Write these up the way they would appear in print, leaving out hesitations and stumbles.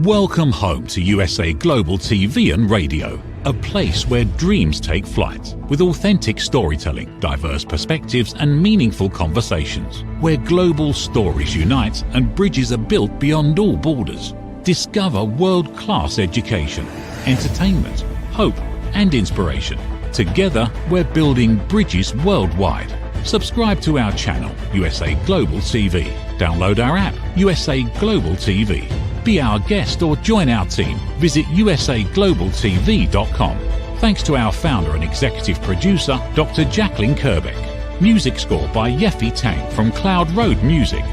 Welcome home to USA Global TV and Radio, a place where dreams take flight, with authentic storytelling, diverse perspectives and meaningful conversations, where global stories unite and bridges are built beyond all borders. Discover world-class education, entertainment, hope and inspiration. Together, we're building bridges worldwide. Subscribe to our channel, USA Global TV. Download our app, USA Global TV. Be our guest or join our team. Visit usaglobaltv.com. Thanks to our founder and executive producer, Dr. Jacalyn Kerbeck. Music score by Yeffy Tang from Cloud Road Music.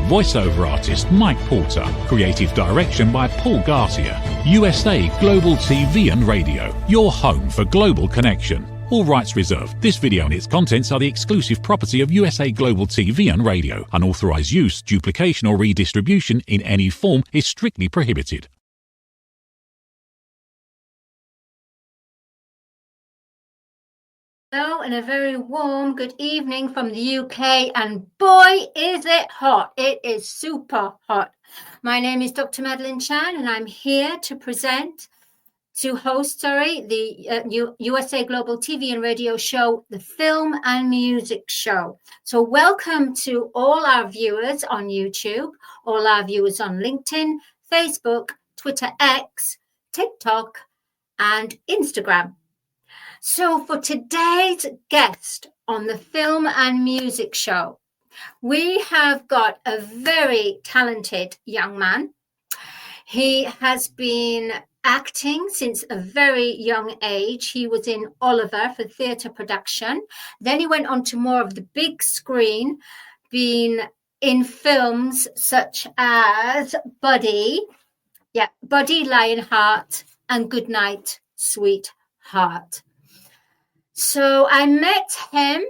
Voiceover artist Mike Porter. Creative direction by Paul Garcia. USA Global TV and Radio, your home for global connection. All rights reserved. This video and its contents are the exclusive property of USA Global TV and Radio. Unauthorized use, duplication or redistribution in any form is strictly prohibited. Hello and a very warm good evening from the UK, and boy is it hot. It is super hot. My name is Dr. Madeline Chan and I'm here to host the USA Global TV and Radio show, the Film and Music Show. So welcome to all our viewers on YouTube, all our viewers on LinkedIn, Facebook, Twitter X, TikTok, and Instagram. So for today's guest on the Film and Music Show, we have got a very talented young man. He has been acting since a very young age. He was in Oliver for theatre production. Then he went on to more of the big screen, being in films such as Buddy, Lionheart, and Goodnight, Sweetheart. So I met him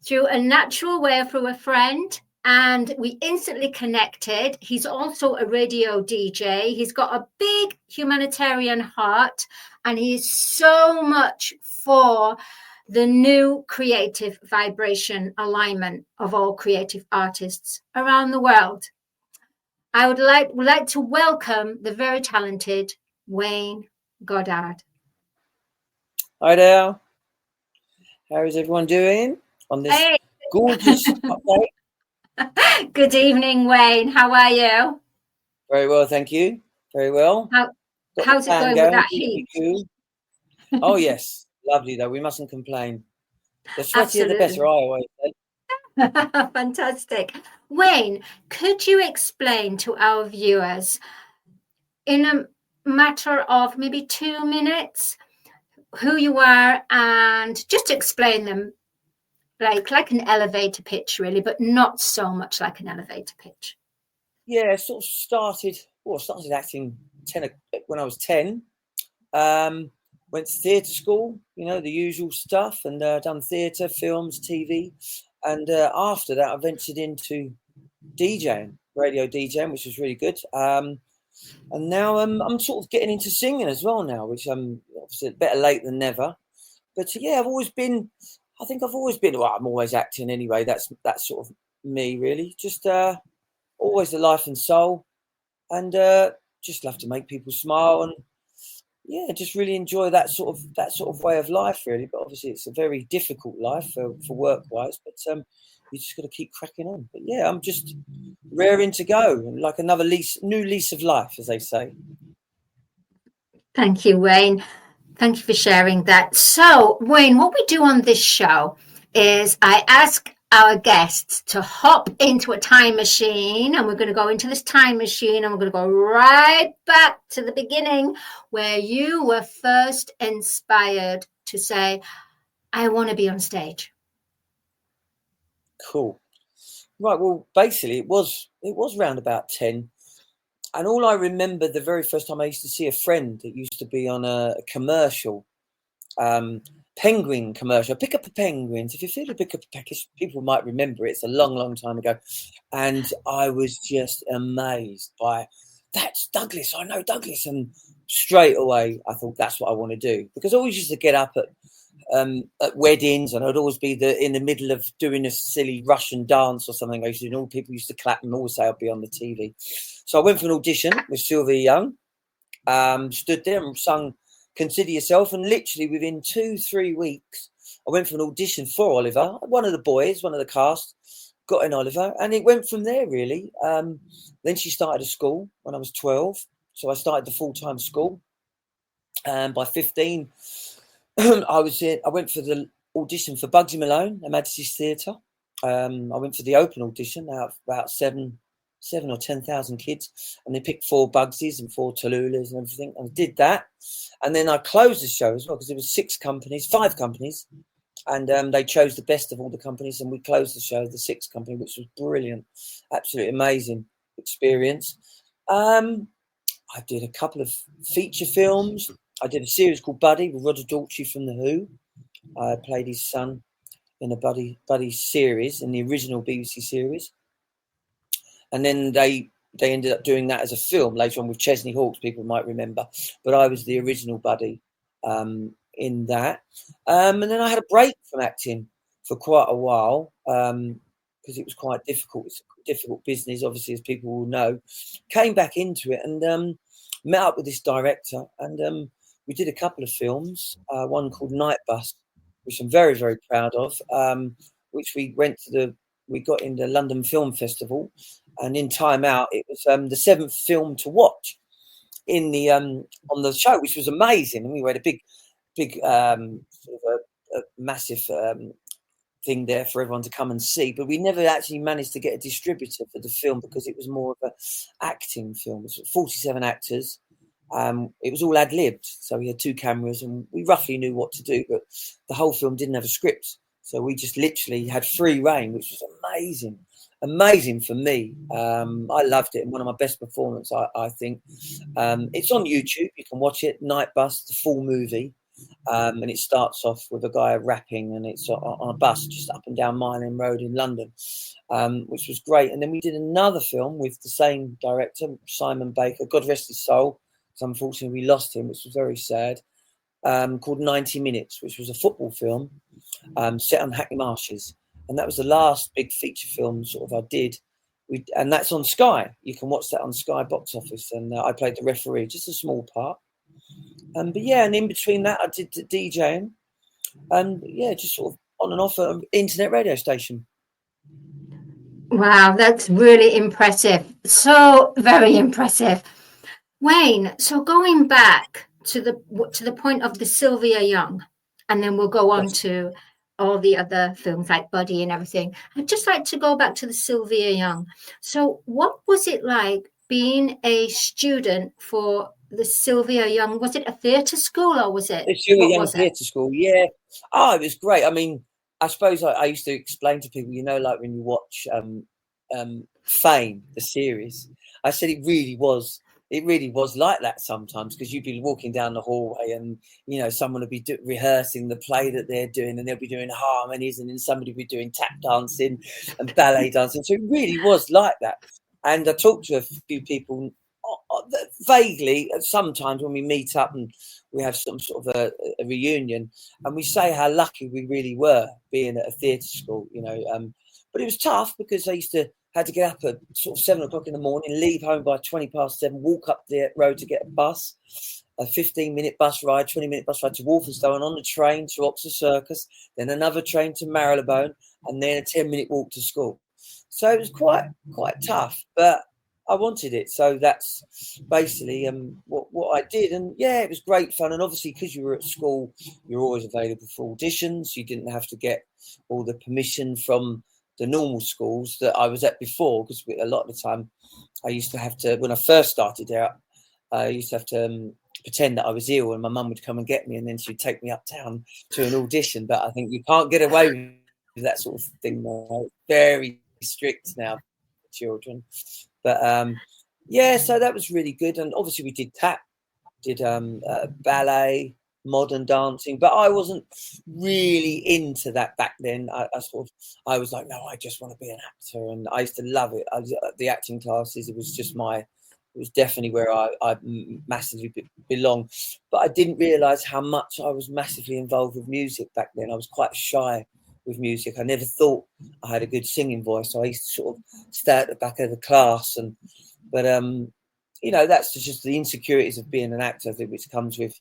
through a natural way, through a friend, and we instantly connected. He's also a radio DJ. He's got a big humanitarian heart, and he's so much for the new creative vibration alignment of all creative artists around the world. I would like to welcome the very talented Wayne Goddard. Hi there. How is everyone doing on this gorgeous update? Good evening, Wayne. How are you? Very well, thank you. Very well. How's it going with that heat? Oh, yes. Lovely, though. We mustn't complain. The sweatier, the better, I always say. Fantastic. Wayne, could you explain to our viewers in a matter of maybe 2 minutes who you are, and just explain them like an elevator pitch, really, but not so much like an elevator pitch? Yeah, sort of started acting when I was 10. Went to theatre school, the usual stuff, and done theatre, films, TV. And after that, I ventured into DJing, radio DJing, which was really good. And now I'm sort of getting into singing as well now, which I'm obviously better late than never. But yeah, I'm always acting anyway. That's sort of me, really. Just always the life and soul, and just love to make people smile, and yeah, just really enjoy that sort of way of life, really. But obviously, it's a very difficult life for work-wise. But you just got to keep cracking on. But yeah, I'm just raring to go, like another new lease of life, as they say. Thank you, Wayne. Thank you for sharing that. So, Wayne, what we do on this show is I ask our guests to hop into a time machine, and we're going to go into this time machine, and we're going to go right back to the beginning where you were first inspired to say, I want to be on stage. Cool. Right. Well, basically, it was round about 10. And all I remember the very first time I used to see a friend that used to be on a commercial, penguin commercial. Pick up the penguins. If you feel to pick up a package, people might remember it. It's a long, long time ago. And I was just amazed by, that's Douglas. I know Douglas. And straight away, I thought that's what I want to do. Because I always used to get up at weddings, and I'd always be in the middle of doing a silly Russian dance or something. I used to do, and all people used to clap and always say I'd be on the TV. So I went for an audition with Sylvia Young, stood there and sung Consider Yourself. And literally within 2-3 weeks, I went for an audition for Oliver. One of the boys, one of the cast, got in Oliver. And it went from there, really. Then she started a school when I was 12. So I started the full-time school. And by 15, I went for the audition for Bugsy Malone at Majesty's Theatre. I went for the open audition out of about 7 or 10,000 kids, and they picked 4 Bugsies and 4 Tallulahs and everything. And I did that, and then I closed the show as well because there was 5 companies, and they chose the best of all the companies, and we closed the show, the 6th company, which was brilliant, absolutely amazing experience. I did a couple of feature films. I did a series called Buddy with Roger Daltrey from The Who. I played his son in a Buddy series, in the original BBC series. And then they ended up doing that as a film later on with Chesney Hawkes, people might remember. But I was the original Buddy in that. And then I had a break from acting for quite a while because it was quite difficult. It's a difficult business, obviously, as people will know. Came back into it and met up with this director. And we did a couple of films, one called Night Bus, which I'm very, very proud of, which we got in the London Film Festival. And in Time Out, it was the 7th film to watch in the on the show, which was amazing. And we had a big sort of a massive thing there for everyone to come and see. But we never actually managed to get a distributor for the film because it was more of an acting film. It was 47 actors. It was all ad-libbed, so we had 2 cameras and we roughly knew what to do, but the whole film didn't have a script, so we just literally had free reign, which was amazing for me. I loved it, and one of my best performances, I think. It's on YouTube, you can watch it, Night Bus, the full movie, and it starts off with a guy rapping, and it's on a bus just up and down Mile End Road in London, which was great. And then we did another film with the same director, Simon Baker, God rest his soul. So unfortunately, we lost him, which was very sad, called 90 Minutes, which was a football film set on Hackney Marshes. And that was the last big feature film sort of I did. And that's on Sky. You can watch that on Sky Box Office. And I played the referee, just a small part. But yeah, and in between that, I did the DJing. And yeah, just sort of on and off an internet radio station. Wow, that's really impressive. So very impressive. Wayne, so going back to the point of the Sylvia Young, and then we'll go on to all the other films like Buddy and everything. I'd just like to go back to the Sylvia Young. So what was it like being a student for the Sylvia Young? Was it a theatre school or was it? The Sylvia Young Theatre School, yeah. Oh, it was great. I mean, I suppose I used to explain to people, like when you watch Fame, the series, I said it really was like that sometimes, because you'd be walking down the hallway and someone would be rehearsing the play that they're doing, and they'll be doing harmonies, and then somebody would be doing tap dancing and ballet dancing. So it really was like that. And I talked to a few people vaguely sometimes when we meet up and we have some sort of a reunion, and we say how lucky we really were being at a theatre school, but it was tough because I had to get up at sort of 7 o'clock in the morning, leave home by 7:20, walk up the road to get a bus, a 15-minute bus ride, 20-minute bus ride to Walthamstow, and on the train to Oxford Circus, then another train to Marylebone, and then a 10-minute walk to school. So it was quite tough, but I wanted it. So that's basically what I did. And yeah, it was great fun. And obviously, because you were at school, you're always available for auditions. You didn't have to get all the permission from the normal schools that I was at before, because a lot of the time I used to have to, when I first started out, I used to have to pretend that I was ill, and my mum would come and get me, and then she'd take me uptown to an audition. But I think you can't get away with that sort of thing now. Very strict now for children. But yeah, so that was really good. And obviously we did tap, did ballet, modern dancing, but I wasn't really into that back then. I was like, no, I just want to be an actor, and I used to love it. The acting classes, it was definitely where I massively belong. But I didn't realise how much I was massively involved with music back then. I was quite shy with music. I never thought I had a good singing voice, so I used to sort of stay at the back of the class. But you know, that's just the insecurities of being an actor, I think, which comes with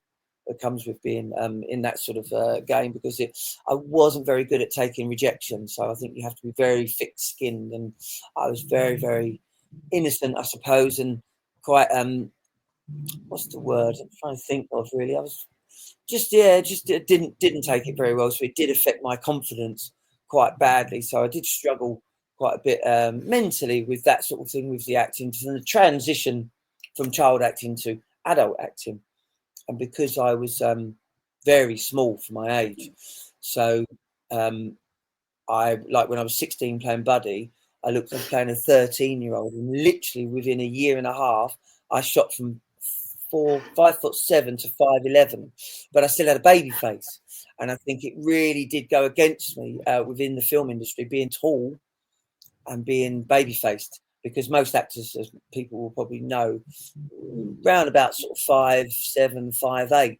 being in that sort of game, because I wasn't very good at taking rejection. So I think you have to be very thick-skinned, and I was very, very innocent, I suppose, and quite what's the word I'm trying to think of, really? I was just didn't take it very well, so it did affect my confidence quite badly. So I did struggle quite a bit mentally with that sort of thing, with the acting, and the transition from child acting to adult acting. And because I was very small for my age, so I, like, when I was 16 playing Buddy, I was playing a 13-year-old, and literally within a year and a half, I shot from 5'7" to 5'11", but I still had a baby face. And I think it really did go against me within the film industry, being tall and being baby faced, because most actors, as people will probably know, round about sort of 5'7", 5'8",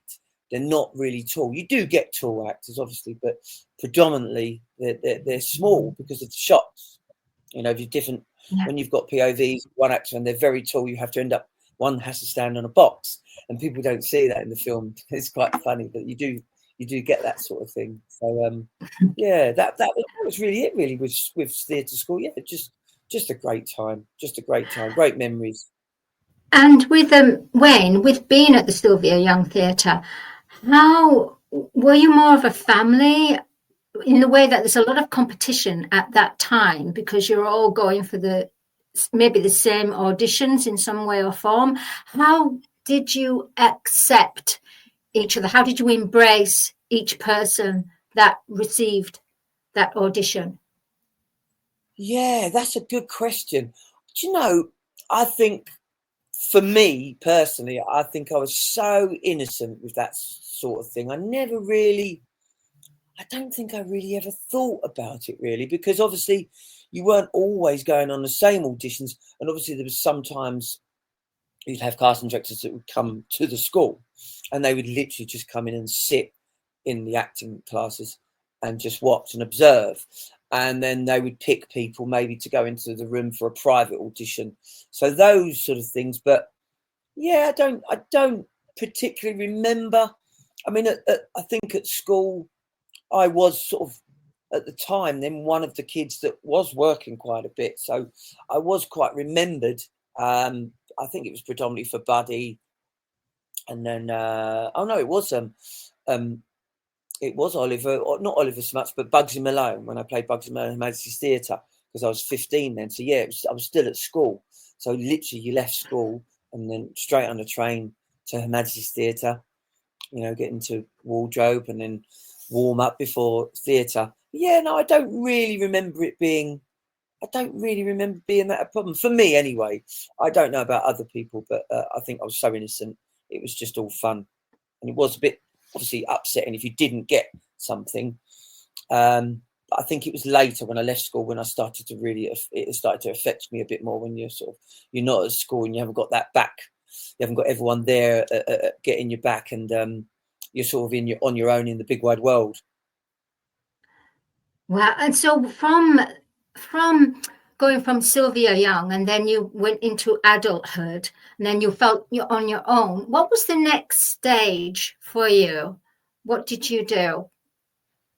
they're not really tall. You do get tall actors, obviously, but predominantly they're small because of the shots. You know, if you're different, when you've got POVs, one actor and they're very tall, you have to end up, one has to stand on a box, and people don't see that in the film. It's quite funny, but you do get that sort of thing. So yeah, that was really it, really, with theatre school. Yeah, just a great time, great memories. And with Wayne, with being at the Sylvia Young Theatre, how were you more of a family, in the way that there's a lot of competition at that time because you're all going for maybe the same auditions in some way or form? How did you accept each other? How did you embrace each person that received that audition? Yeah, that's a good question. Do you know, I think, for me personally, I think I was so innocent with that sort of thing. I don't think I really ever thought about it, really, because obviously you weren't always going on the same auditions. And obviously there was sometimes you'd have casting directors that would come to the school, and they would literally just come in and sit in the acting classes and just watch and observe. And then they would pick people maybe to go into the room for a private audition. So those sort of things. But yeah, I don't particularly remember. I mean, I think at school, I was sort of, at the time, then one of the kids that was working quite a bit. So I was quite remembered. I think it was predominantly for Buddy. And then, it was Oliver, or not Oliver so much, but Bugsy Malone, when I played Bugsy Malone in Majesty's Theatre, because I was 15 then. So yeah, I was still at school. So literally you left school and then straight on the train to Her Majesty's Theatre, you know, get into wardrobe and then warm up before theatre. Yeah, no, I don't really remember being that a problem. For me anyway. I don't know about other people, but I think I was so innocent. It was just all fun. And it was a bit, obviously, upsetting if you didn't get something. But I think it was later when I left school when it started to affect me a bit more, when you're not at school and you haven't got that back. You haven't got everyone there getting your back, and you're sort of on your own in the big wide world. Wow. And so from going from Sylvia Young, and then you went into adulthood, and then you felt you're on your own. What was the next stage for you? What did you do?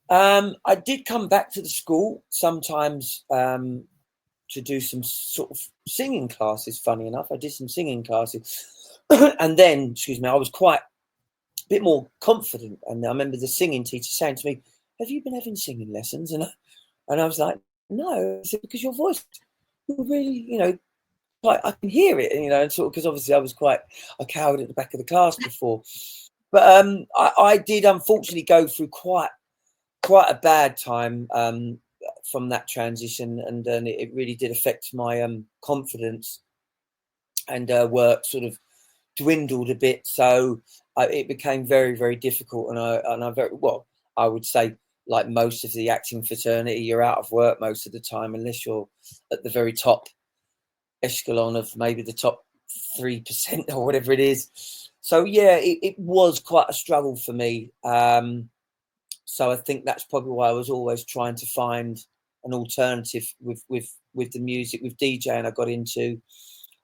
I did come back to the school sometimes to do some sort of singing classes. Funny enough, I did some singing classes. And then, I was quite a bit more confident. And I remember the singing teacher saying to me, "Have you been having singing lessons?" And I was like, "No." I said, "Because your voice, you're really, like, I can hear it, and sort of, because obviously I was quite a coward at the back of the class before." But I did unfortunately go through quite a bad time from that transition, and then it really did affect my confidence, and work sort of dwindled a bit. So it became very, very difficult, and I would say, like most of the acting fraternity, you're out of work most of the time unless you're at the very top echelon of maybe the top 3% or whatever it is. So yeah, it was quite a struggle for me. So I think that's probably why I was always trying to find an alternative with the music, with DJing I got into.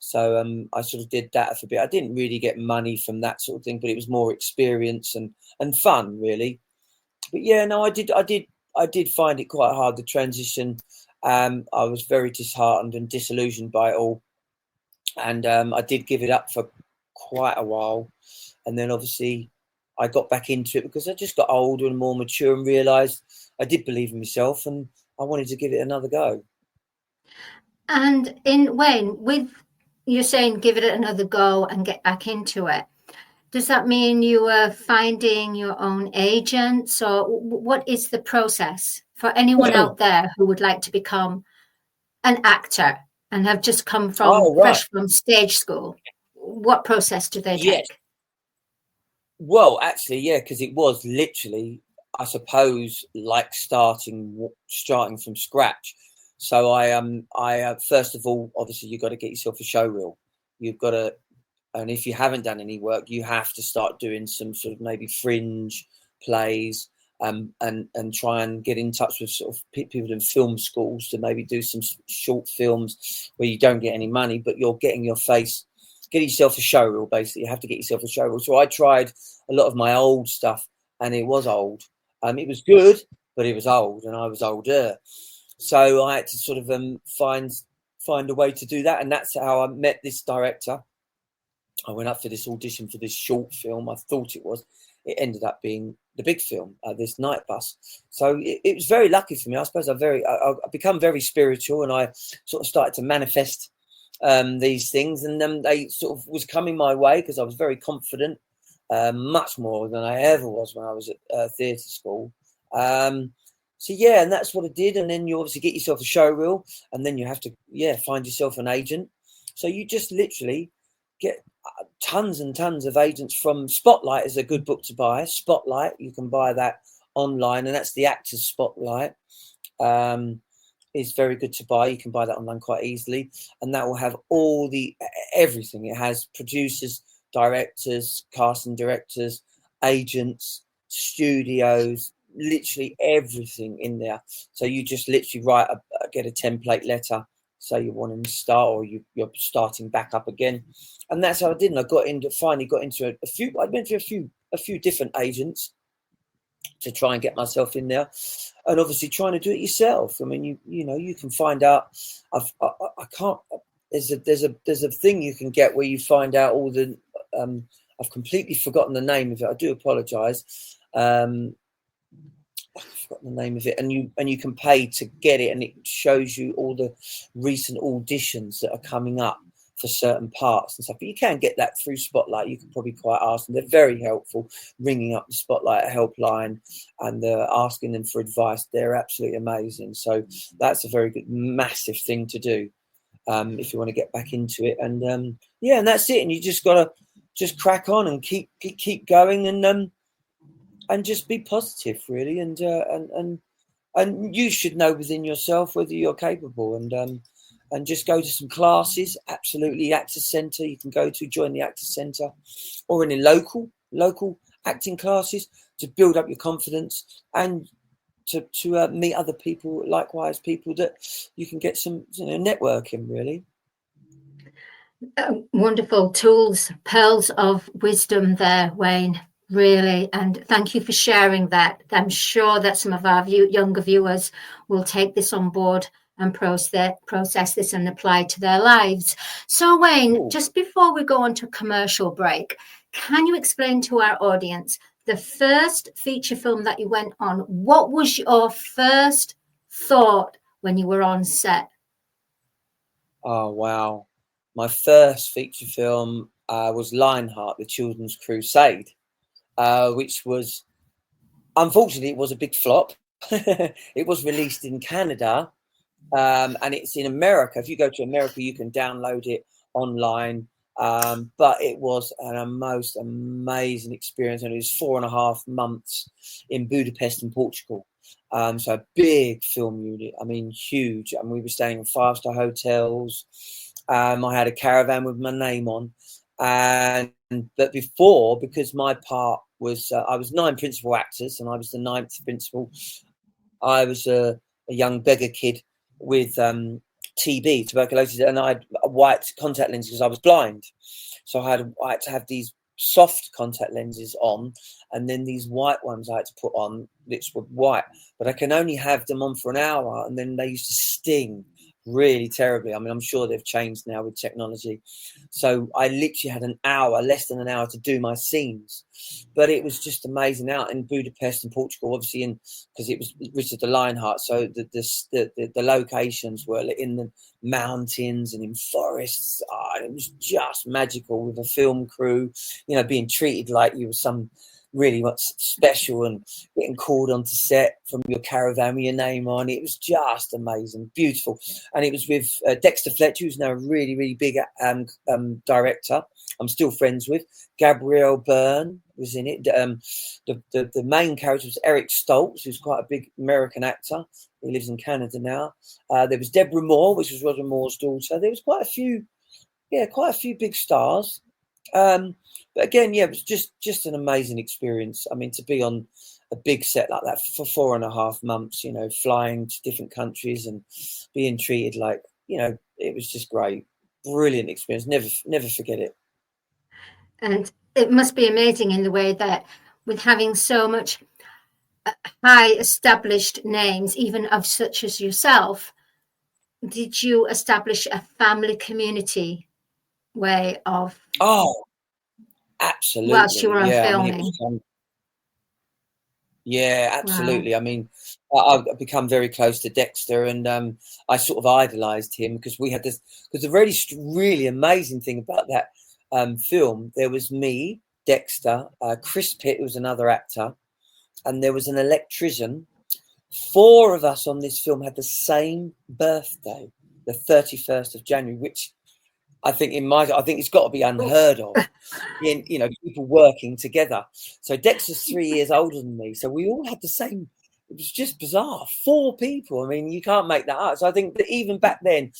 So I sort of did that for a bit. I didn't really get money from that sort of thing, but it was more experience and fun, really. But yeah, no, I did find it quite hard, the transition. I was very disheartened and disillusioned by it all, and I did give it up for quite a while, and then obviously I got back into it because I just got older and more mature and realised I did believe in myself, and I wanted to give it another go. And with you're saying give it another go and get back into it, does that mean you were finding your own agents, or what is the process for anyone out there who would like to become an actor and have just come from fresh from stage school? What process do they take? Well, actually, yeah, because it was literally, I suppose, like starting from scratch. So I first of all, obviously, you've got to get yourself a show reel. You've got to, and if you haven't done any work, you have to start doing some sort of maybe fringe plays, and try and get in touch with sort of people in film schools to maybe do some short films where you don't get any money, but you're getting your face. Get yourself a show reel, basically. You have to get yourself a show reel. So I tried a lot of my old stuff, and it was old. It was good, but it was old, and I was older. So I had to sort of find a way to do that, and that's how I met this director. I went up for this audition for this short film. I thought it was. It ended up being the big film, this Night Bus. So it was very lucky for me. I suppose I become very spiritual, and I sort of started to manifest these things, and they sort of was coming my way because I was very confident, much more than I ever was when I was at theatre school. So yeah, and that's what I did. And then you obviously get yourself a show reel, and then you have to find yourself an agent. So you just literally get tons and tons of agents. From Spotlight is a good book to buy. Spotlight, you can buy that online, and that's the Actors Spotlight. Is very good to buy. You can buy that online quite easily, and that will have all everything. It has producers, directors, casting directors, agents, studios, literally everything in there. So you just literally get a template letter, say you want to start, or you're starting back up again, and that's how I did. And I finally got into a few. I went through a few different agents to try and get myself in there, and obviously trying to do it yourself. I mean, you can find out. I can't. There's a thing you can get where you find out all the. I've completely forgotten the name of it. I do apologise. I've forgotten the name of it, and you can pay to get it, and it shows you all the recent auditions that are coming up for certain parts and stuff. But you can get that through Spotlight. You can probably quite ask them. They're very helpful, ringing up the Spotlight helpline and asking them for advice. They're absolutely amazing. So that's a very good, massive thing to do if you want to get back into it. And and that's it. And you just got to just crack on and keep going, and just be positive, really. And you should know within yourself whether you're capable, and just go to some classes. Absolutely, Actors Centre. You can go to join the Actors Centre, or any local acting classes to build up your confidence and to meet other people, likewise people that you can get some networking, really. Wonderful tools, pearls of wisdom there, Wayne. Really, and thank you for sharing that. I'm sure that some of our younger viewers will take this on board and process this and apply to their lives. So, Wayne, just before we go on to commercial break, can you explain to our audience the first feature film that you went on? What was your first thought when you were on set? Oh, wow. My first feature film was Lionheart, The Children's Crusade, which was, unfortunately, it was a big flop. It was released in Canada, and it's in America. If you go to America, you can download it online. But it was a most amazing experience, and it was 4.5 months in Budapest in Portugal. So a big film unit. I mean, huge. And we were staying in 5-star hotels. I had a caravan with my name on. But before, because my part was, I was 9 principal actors, and I was the 9th principal. I was a young beggar kid with TB, tuberculosis, and I had white contact lenses because I was blind. So I had to have these soft contact lenses on, and then these white ones I had to put on, which were white, but I can only have them on for an hour, and then they used to sting really terribly. I mean, I'm sure they've changed now with technology. So I literally had an hour, less than an hour, to do my scenes. But it was just amazing out in Budapest and Portugal, obviously, because it was Richard the Lionheart. So the locations were in the mountains and in forests. It was just magical with a film crew, you know, being treated like you were some really special and getting called onto set from your caravan with your name on. It was just amazing, beautiful. And it was with Dexter Fletcher, who's now a really, really big director I'm still friends with. Gabrielle Byrne was in it. The main character was Eric Stoltz, who's quite a big American actor. He lives in Canada now. There was Deborah Moore, which was Roger Moore's daughter. There was quite a few big stars. But again, yeah, it was just an amazing experience. I mean, to be on a big set like that for 4.5 months, you know, flying to different countries and being treated like, you know, it was just great. Brilliant experience. Never forget it. And it must be amazing in the way that with having so much high established names, even of such as yourself, did you establish a family community way of... Oh, absolutely. Whilst you were on filming. I mean, yeah, absolutely. Wow. I mean, I've become very close to Dexter, and I sort of idolized him because we had this. Because the really amazing thing about that film, there was me, Dexter, Chris Pitt, who was another actor, and there was an electrician. 4 of us on this film had the same birthday, the 31st of January, which I think it's got to be unheard of. In, you know, people working together. So Dexter's 3 years older than me, so we all had the same. It was just bizarre. 4 people. I mean, you can't make that up. So I think that even back then,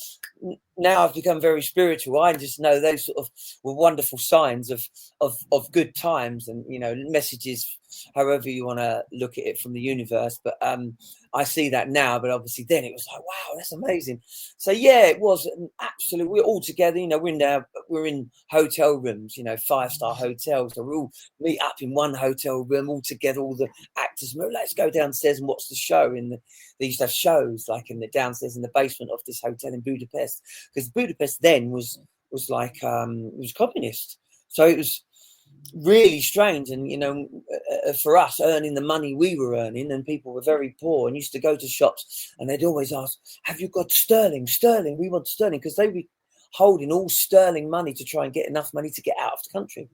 now I've become very spiritual. I just know those sort of were wonderful signs of good times and, you know, messages, however you want to look at it from the universe. But I see that now, but obviously then it was like, wow, that's amazing. So yeah, it was an absolute. We're all together, you know. We're in hotel rooms, you know, 5-star hotels. So we all meet up in one hotel room all together. All the actors, let's go downstairs and watch the show. They used to have shows like in the downstairs in the basement of this hotel in Budapest, because Budapest then was like it was communist. So it was really strange, and you know, for us earning the money we were earning, and people were very poor and used to go to shops and they'd always ask, have you got sterling, we want sterling, because they were holding all sterling money to try and get enough money to get out of the country.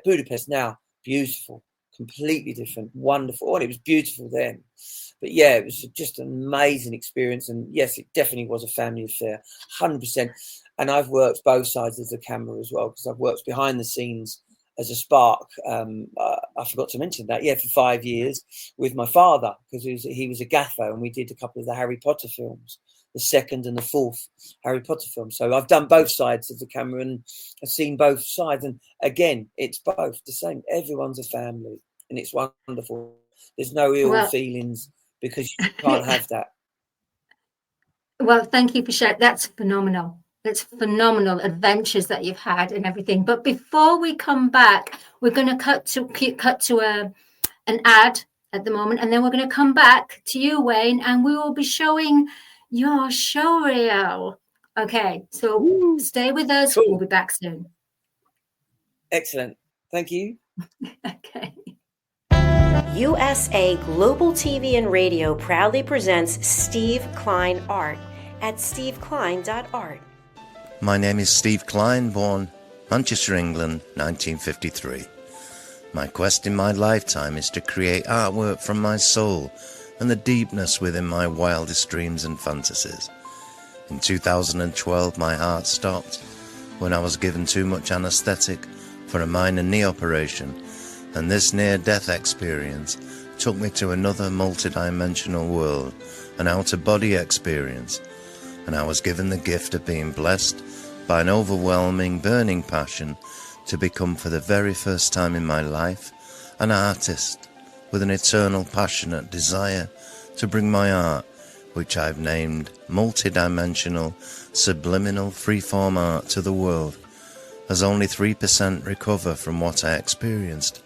Budapest now, beautiful, completely different, wonderful, and it was beautiful then. But yeah, it was just an amazing experience, and yes, it definitely was a family affair, 100%. And I've worked both sides of the camera as well, because I've worked behind the scenes as a spark. I forgot to mention that. Yeah, for 5 years with my father, because he was a gaffer, and we did a couple of the Harry Potter films, the 2nd and the 4th Harry Potter film. So I've done both sides of the camera and I've seen both sides. And again, it's both the same. Everyone's a family, and it's wonderful. There's no ill feelings because you can't have that. Well, thank you for sharing. That's phenomenal. It's phenomenal adventures that you've had and everything. But before we come back, we're going to cut to an ad at the moment, and then we're going to come back to you, Wayne, and we will be showing your show reel. Okay, so stay with us. Cool. We'll be back soon. Excellent. Thank you. Okay. USA Global TV and Radio proudly presents Steve Klein Art at steveklein.art. My name is Steve Klein, born Manchester, England, 1953. My quest in my lifetime is to create artwork from my soul and the deepness within my wildest dreams and fantasies. In 2012, my heart stopped when I was given too much anesthetic for a minor knee operation, and this near-death experience took me to another multidimensional world, an out-of-body experience, and I was given the gift of being blessed by an overwhelming, burning passion to become, for the very first time in my life, an artist with an eternal, passionate desire to bring my art which I've named multidimensional, subliminal freeform art to the world, as only 3% recover from what I experienced,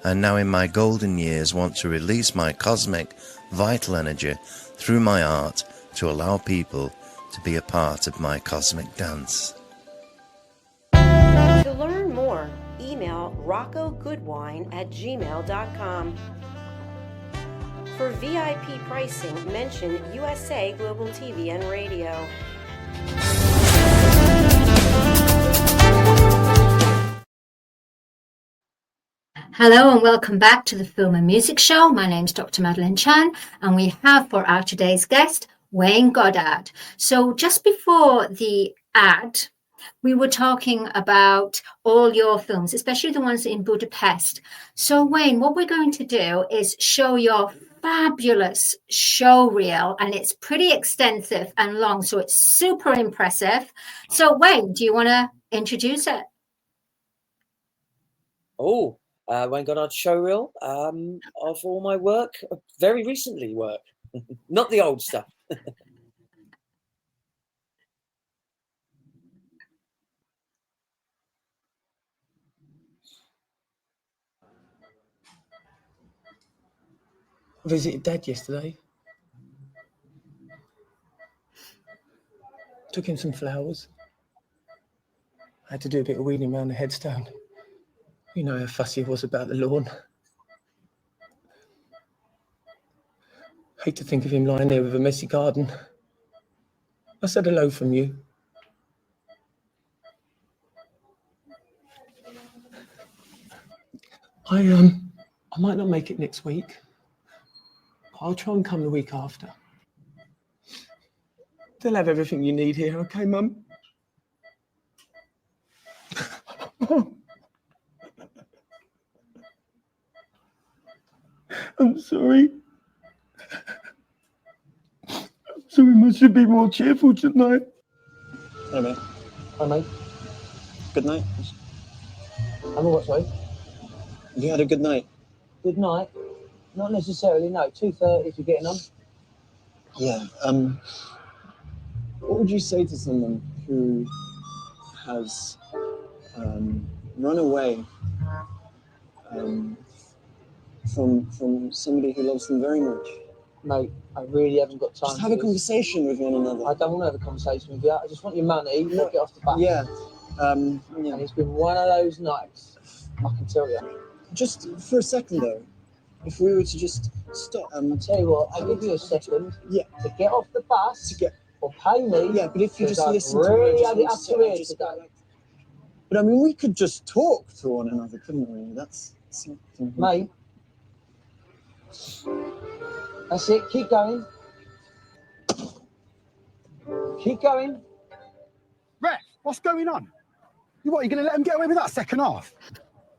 and now in my golden years want to release my cosmic, vital energy through my art to allow people to be a part of my cosmic dance. To learn more, email roccogoodwine@gmail.com. For VIP pricing, mention USA Global TV and Radio. Hello and welcome back to the Film and Music Show. My name's Dr. Madeline Chan, and we have for our today's guest, Wayne Goddard. So just before the ad, we were talking about all your films, especially the ones in Budapest. So Wayne, what we're going to do is show your fabulous show reel, and it's pretty extensive and long, so it's super impressive. So Wayne, do you want to introduce it? Wayne Goddard showreel of all my work, very recently work, not the old stuff. I visited Dad yesterday. Took him some flowers. I had to do a bit of weeding around the headstone. You know how fussy he was about the lawn. Hate to think of him lying there with a messy garden. I said hello from you. I might not make it next week. I'll try and come the week after. They'll have everything you need here, okay, Mum? I'm sorry. I'm sorry, I should be more cheerful tonight. Hey, mate. Hi, mate. Good night. I'm all right, sorry. You had a good night? Good night. Not necessarily, no. 2:30 if you're getting on. Yeah. What would you say to someone who has run away from somebody who loves them very much? Mate, I really haven't got time. Just have a conversation with one another. I don't want to have a conversation with you. I just want your money. Not get off the back. Yeah. And it's been one of those nights, I can tell you. Just for a second, though, if we were to just stop. I'll tell you what, I'll give you a second Yeah. to get off the bus To get. or pay me. Yeah, but if you just I've listen really to had me, it up to here today. But I mean, we could just talk to one another, couldn't we? That's something. Mate. That's it. Keep going. Keep going. Ref, what's going on? You what, you going to let them get away with that second half?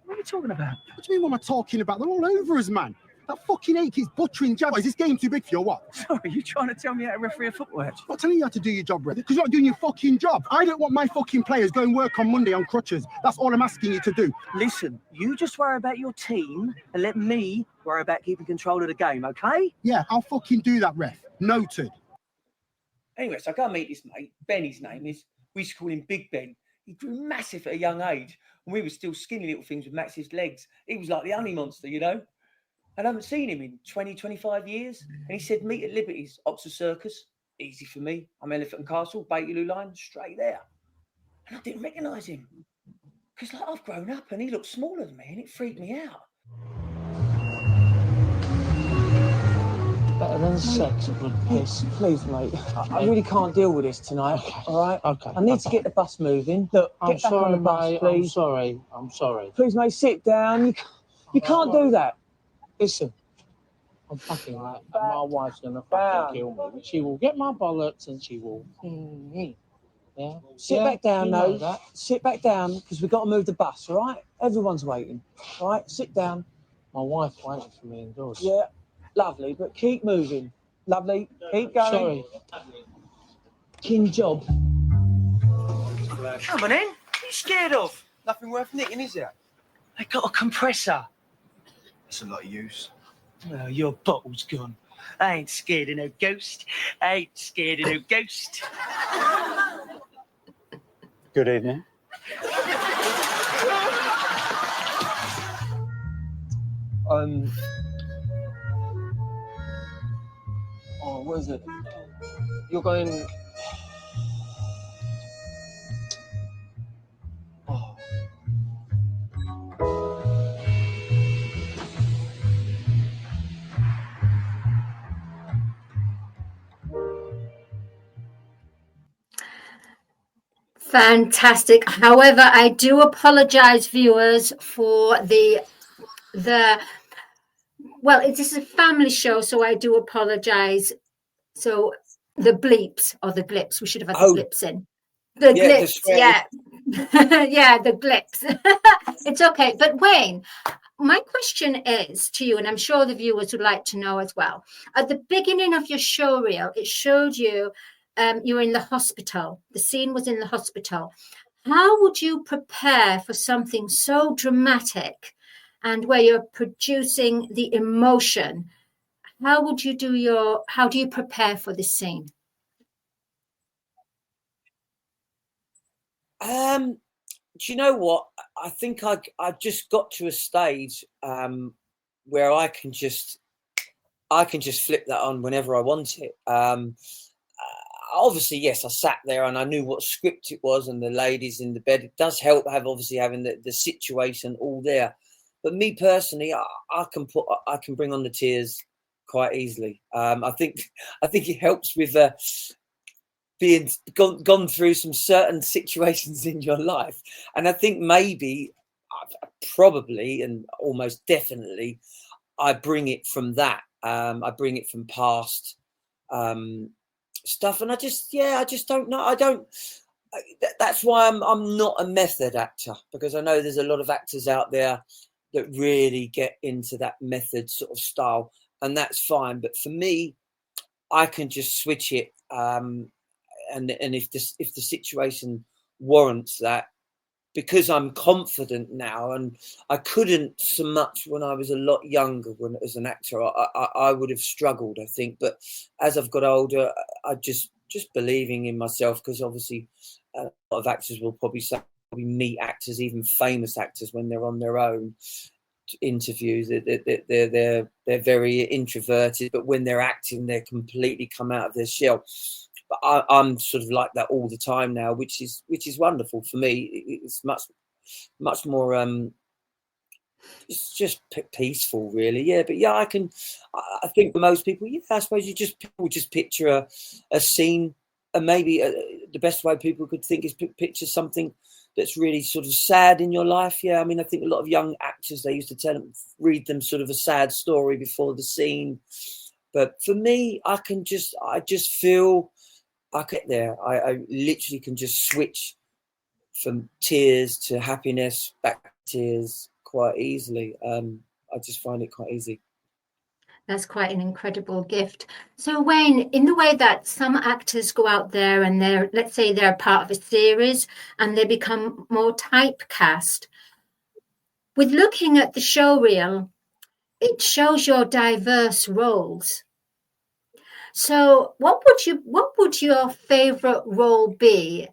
What are you talking about? What do you mean what am I talking about? They're all over us, man. That fucking ache is butchering jab. Is this game too big for you or what? Sorry, you trying to tell me how to referee a football match? I'm not telling you how to do your job, Ref, because you're not doing your fucking job. I don't want my fucking players going work on Monday on crutches. That's all I'm asking you to do. Listen, you just worry about your team and let me worry about keeping control of the game, okay? Yeah, I'll fucking do that, Ref. Noted. Anyway, so I go and meet this mate. Ben, his name is. We used to call him Big Ben. He grew massive at a young age, and we were still skinny little things with massive legs. He was like the honey monster, you know? I haven't seen him in 20, 25 years. And he said, meet at Liberty's, Oxford Circus. Easy for me. I'm Elephant and Castle, Bakerloo line, straight there. And I didn't recognise him. Because like I've grown up and he looked smaller than me and it freaked me out. Better than sex, blood piss. Please, mate. I really can't deal with this tonight. Okay. All right? Okay. I need to get the bus moving. Look, I'm get back sorry, on the bus, mate. please. I'm sorry. Please, mate, sit down. You can't do that. Listen, I'm fucking like, my wife's gonna fucking kill me. She will get my bollocks and she will. Yeah. Sit back down, though. Sit back down, because we've got to move the bus, all right? Everyone's waiting. All right? Sit down. My wife's waiting for me indoors. Yeah, lovely, but keep moving. Lovely. Keep going. Sorry. King job. Come on in. What are you scared of? Nothing worth nicking, is there? They got a compressor. That's a lot of use. Oh, your bottle's gone. I ain't scared of no ghost. I ain't scared of no ghost. Good evening. Oh, what is it? You're going. Oh. Fantastic. However, I do apologize, viewers, for the well, it is a family show, so I do apologize. So the bleeps or the blips, we should have had the blips in. The yeah, blips, yeah. Yeah, the blips. It's okay. But Wayne, my question is to you, and I'm sure the viewers would like to know as well. At the beginning of your show reel, it showed you you were in the hospital. The scene was in the hospital. How would you prepare for something so dramatic and where you're producing the emotion? How do you prepare for this scene? Do you know what? I think I just got to a stage where I can just flip that on whenever I want it. Obviously, yes, I sat there and I knew what script it was, and the ladies in the bed. It does help having the situation all there. But me personally, I can bring on the tears quite easily. I think it helps with being gone through some certain situations in your life, and I think maybe, probably, and almost definitely, I bring it from that. I bring it from past stuff, and I just don't know. That's why I'm not a method actor, because I know there's a lot of actors out there that really get into that method sort of style, and that's fine. But for me, I can just switch it. And if the situation warrants that, because I'm confident now, and I couldn't so much when I was a lot younger. When as an actor, I would have struggled, I think. But as I've got older, I just believing in myself, because obviously a lot of actors will probably meet actors, even famous actors, when they're on their own interviews. They're very introverted, but when they're acting, they're completely come out of their shell. But I'm sort of like that all the time now, which is wonderful for me. It's much more it's just peaceful, really. Yeah, but yeah, I think for most people, yeah, I suppose people just picture a scene, and maybe the best way people could think is picture something that's really sort of sad in your life. Yeah, I mean, I think a lot of young actors, they used to read them sort of a sad story before the scene. But for me, I just feel I get there. I literally can just switch from tears to happiness, back to tears quite easily. I just find it quite easy. That's quite an incredible gift. So Wayne, in the way that some actors go out there and let's say they're part of a series and they become more typecast, with looking at the show reel, it shows your diverse roles. So what would your favorite role be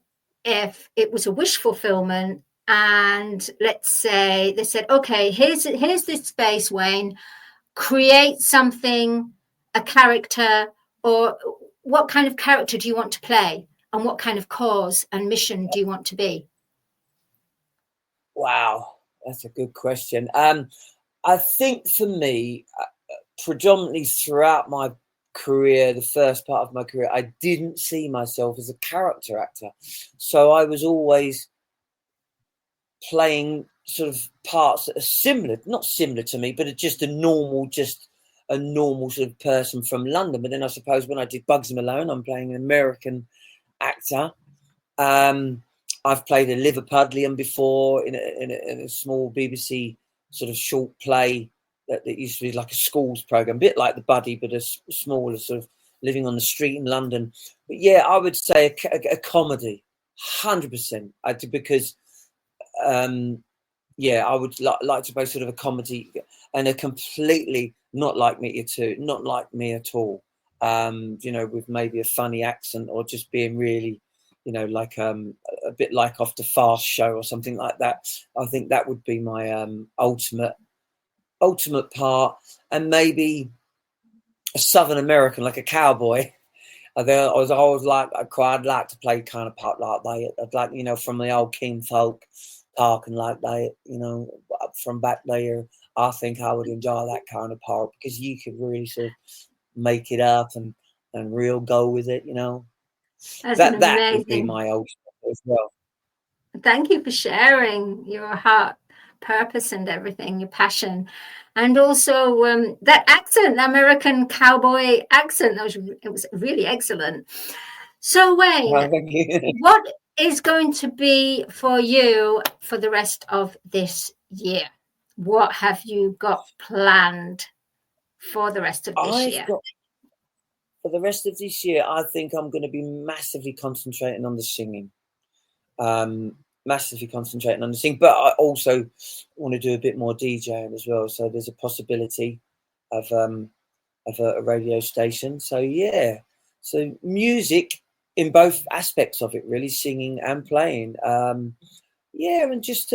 if it was a wish fulfillment, and let's say they said, okay, here's this space, Wayne, create something, a character, or what kind of character do you want to play, and what kind of cause and mission do you want to be? Wow, that's a good question. I think for me, predominantly throughout my career, the first part of my career, I didn't see myself as a character actor. So I was always playing sort of parts that are not similar to me, but just a normal sort of person from London. But then I suppose when I did Bugsy Malone, I'm playing an American actor. I've played a Liverpudlian before in a small BBC sort of short play that used to be like a schools program, a bit like The Buddy, but a smaller sort of living on the street in London. But yeah, I would say a comedy, 100%. Because yeah, I would like to play sort of a comedy and a completely not like me at all. You know, with maybe a funny accent or just being really, you know, like a bit like off the Fast Show or something like that. I think that would be my ultimate part, and maybe a Southern American, like a cowboy. I'd like to play kind of part like that. I'd like, you know, from the old King Folk talking like that, you know, from back there. I think I would enjoy that kind of part because you could really sort of make it up and real go with it, you know. That would be my ultimate as well. Thank you for sharing your heart, purpose, and everything, your passion, and also that accent, the American cowboy accent. It was really excellent. So, Wayne, what is going to be for you for the rest of this year? What have you got planned for the rest of this year? For the rest of this year, I think I'm going to be massively concentrating on the singing. Massively concentrating on the singing, but I also want to do a bit more DJing as well. So there's a possibility of a radio station. So yeah, so music in both aspects of it, really, singing and playing. Yeah, and just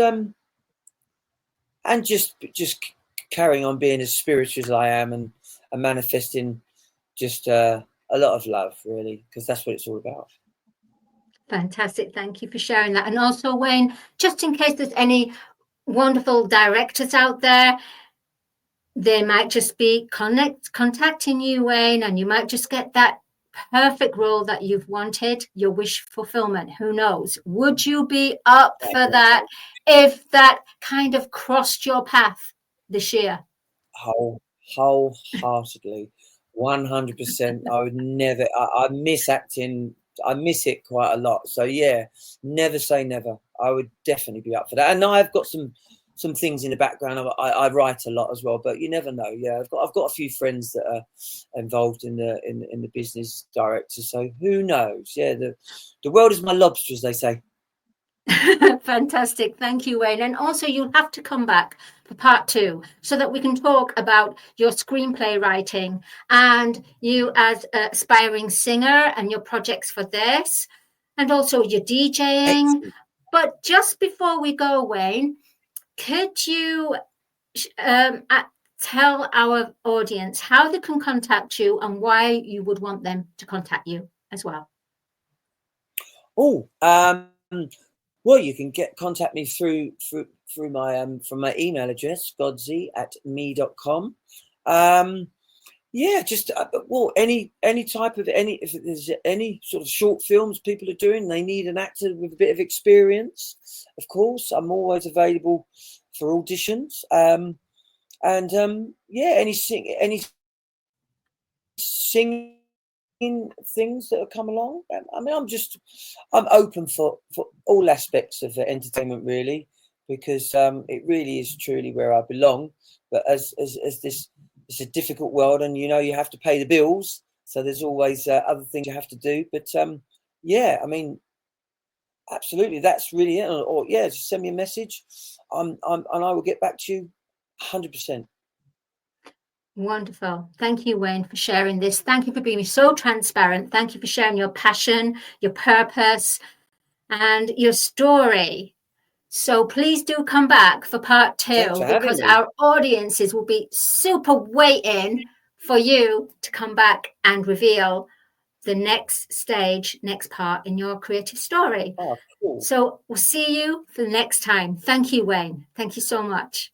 carrying on being as spiritual as I am and manifesting just a lot of love, really, because that's what it's all about. Fantastic. Thank you for sharing that. And also, Wayne, just in case there's any wonderful directors out there, they might just be contacting you, Wayne, and you might just get that perfect role that you've wanted, your wish fulfillment. Who knows? Would you be up for that if that kind of crossed your path this year? Wholeheartedly, 100%. I would never. I miss acting. I miss it quite a lot. So yeah, never say never. I would definitely be up for that. And I've got some things in the background. I write a lot as well, but you never know. Yeah, I've got a few friends that are involved in the business director. So who knows? Yeah, the world is my lobster, as they say. Fantastic. Thank you, Wayne. And also, you'll have to come back for part 2 so that we can talk about your screenplay writing and you as an aspiring singer and your projects for this, and also your DJing. Excellent. But just before we go, Wayne, could you tell our audience how they can contact you and why you would want them to contact you as well? Well, you can contact me through my from my email address, godsy@me.com. Yeah, just any type of if there's any sort of short films people are doing, they need an actor with a bit of experience. Of course, I'm always available for auditions. Yeah, any singing things that have come along. I mean, I'm open for all aspects of entertainment, really, because it really is truly where I belong. But as this, it's a difficult world, and you know you have to pay the bills, so there's always other things you have to do. But yeah, I mean, absolutely, that's really it. Or yeah, just send me a message, and I will get back to you 100%. Wonderful. Thank you, Wayne, for sharing this. Thank you for being so transparent. Thank you for sharing your passion, your purpose, and your story. So please do come back for part 2 because our audiences will be super waiting for you to come back and reveal the next stage, next part in your creative story. Oh, cool. So we'll see you for the next time. Thank you, Wayne. Thank you so much.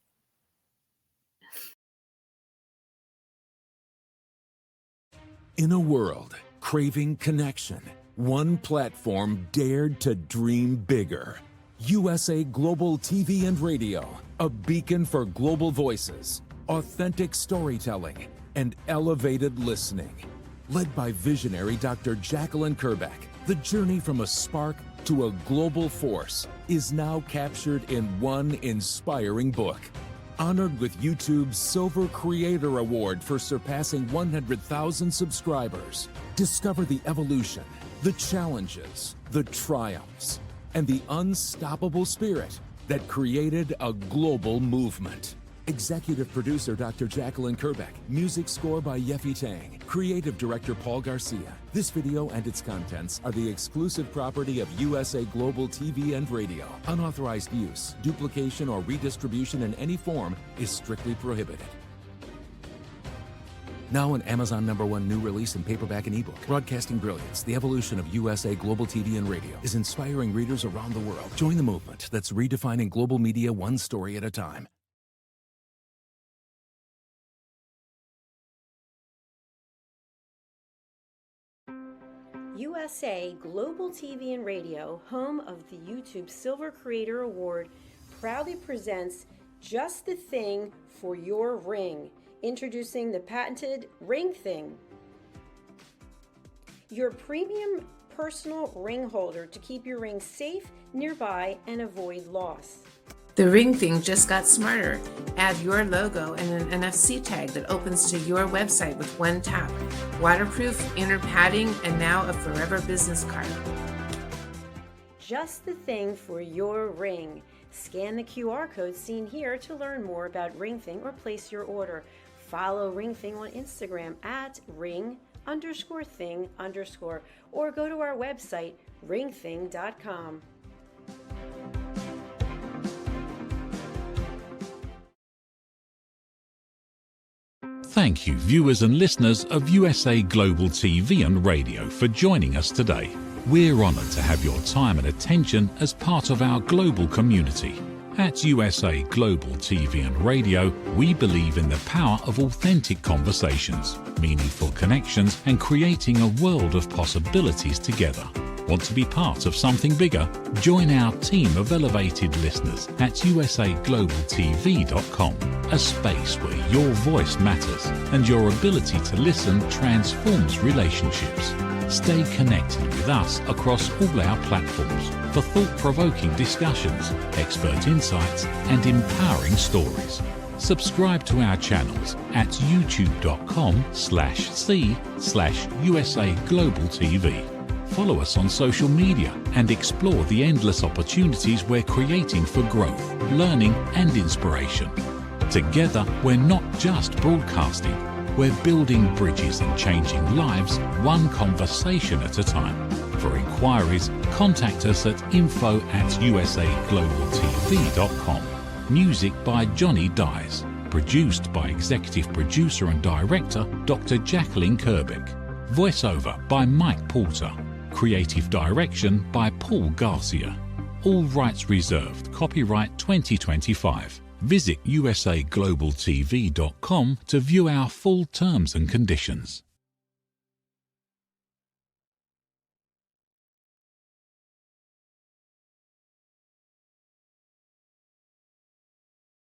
In a world craving connection, one platform dared to dream bigger. USA Global TV and Radio, a beacon for global voices, authentic storytelling, and elevated listening. Led by visionary Dr. Jacalyn Kerbeck, the journey from a spark to a global force is now captured in one inspiring book. Honored with YouTube's Silver Creator Award for surpassing 100,000 subscribers. Discover the evolution, the challenges, the triumphs, and the unstoppable spirit that created a global movement. Executive producer Dr. Jacalyn Kerbeck. Music score by Yeffy Tang. Creative director Paul Garcia. This video and its contents are the exclusive property of USA Global TV and Radio. Unauthorized use, duplication, or redistribution in any form is strictly prohibited. Now an Amazon #1 new release in paperback and ebook. Broadcasting Brilliance, the evolution of USA Global TV and Radio, is inspiring readers around the world. Join the movement that's redefining global media one story at a time. USA Global TV and Radio, home of the YouTube Silver Creator Award, proudly presents Just the Thing for Your Ring, introducing the patented Ring Thing. Your premium personal ring holder to keep your ring safe, nearby, and avoid loss. The Ring Thing just got smarter. Add your logo and an NFC tag that opens to your website with one tap. Waterproof, inner padding, and now a forever business card. Just the thing for your ring. Scan the QR code seen here to learn more about Ring Thing or place your order. Follow Ring Thing on Instagram at ring_thing_ or go to our website ringthing.com. Thank you, viewers and listeners of USA Global TV and Radio, for joining us today. We're honoured to have your time and attention as part of our global community. At USA Global TV and Radio, we believe in the power of authentic conversations, meaningful connections, and creating a world of possibilities together. Want to be part of something bigger? Join our team of elevated listeners at usaglobaltv.com, a space where your voice matters and your ability to listen transforms relationships. Stay connected with us across all our platforms for thought-provoking discussions, expert insights, and empowering stories. Subscribe to our channels at youtube.com/c/USA-Global-TV. Follow us on social media and explore the endless opportunities we're creating for growth, learning, and inspiration. Together, we're not just broadcasting, we're building bridges and changing lives one conversation at a time. For inquiries, contact us at info@usaglobaltv.com. Music by Johnny Dies. Produced by Executive Producer and Director Dr. Jacalyn Kerbeck. Voiceover by Mike Porter. Creative Direction by Paul Garcia. All rights reserved. Copyright 2025. Visit usaglobaltv.com to view our full terms and conditions.